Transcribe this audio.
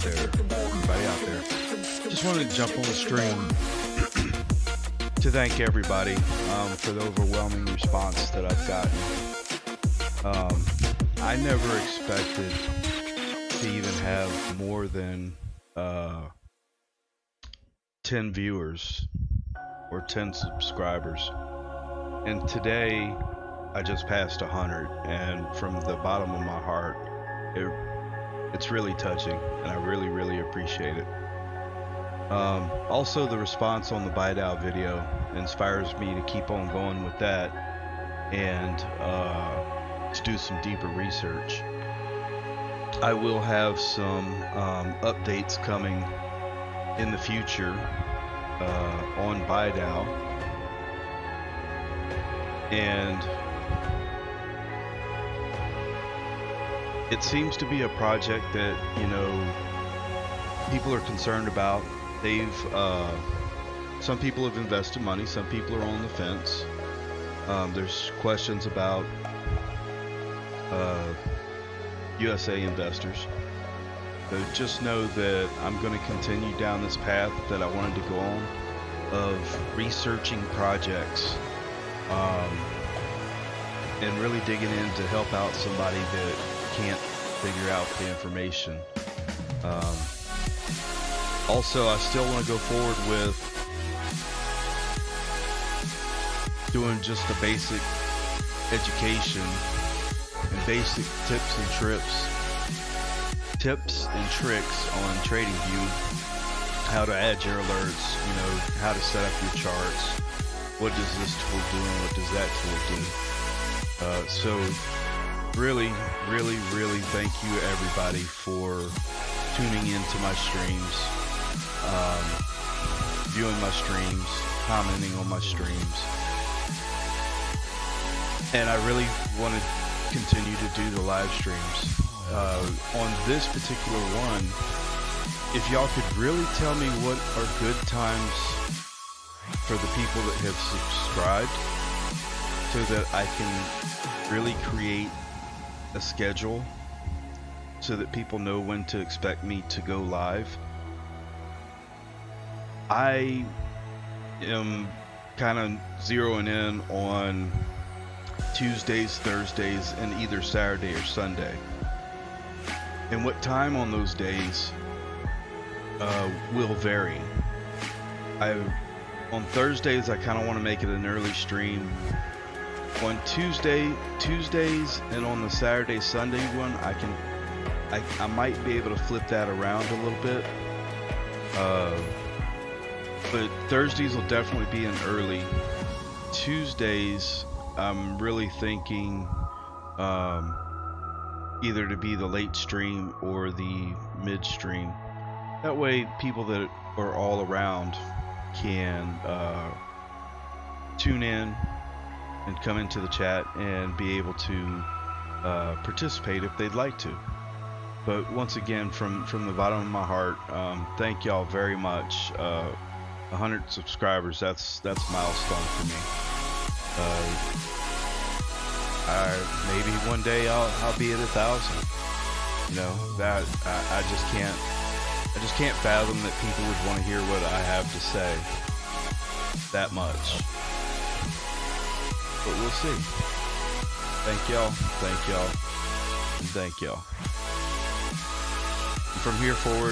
there, everybody out there. Just wanted to jump on the stream to thank everybody for the overwhelming response that I've gotten. I never expected to even have more than 10 viewers or 10 subscribers, and today I just passed 100, and from the bottom of my heart, it's really touching, and I really appreciate it. Also, the response on the Bite Out video inspires me to keep on going with that and to do some deeper research. I will have some updates coming in the future on Bite Out, and it seems to be a project that, you know, people are concerned about. They've some people have invested money, some people are on the fence. There's questions about USA investors. So just know that I'm going to continue down this path that I wanted to go on, of researching projects and really digging in to help out somebody that can't figure out the information. Also, I still want to go forward with doing just the basic education and basic tips and tricks on TradingView, how to add your alerts, you know, how to set up your charts, what does this tool do and what does that tool do. So really thank you everybody for tuning into my streams, viewing my streams, commenting on my streams, and I really want to continue to do the live streams. On this particular one, if y'all could really tell me what are good times for the people that have subscribed, so that I can really create a schedule so that people know when to expect me to go live. I am kind of zeroing in on Tuesdays, Thursdays, and either Saturday or Sunday. And what time on those days will vary. On Thursdays, I kind of want to make it an early stream. On Tuesdays, and on the Saturday, Sunday one, I might be able to flip that around a little bit. But Thursdays will definitely be an early. Tuesdays, I'm really thinking either to be the late stream or the mid stream. That way people that are all around can tune in and come into the chat and be able to participate if they'd like to. But once again, from the bottom of my heart, thank y'all very much. 100 subscribers, that's a milestone for me. Maybe one day I'll be at 1,000. You know, that I just can't fathom that people would want to hear what I have to say that much. But we'll see. Thank y'all, and thank y'all. And from here forward,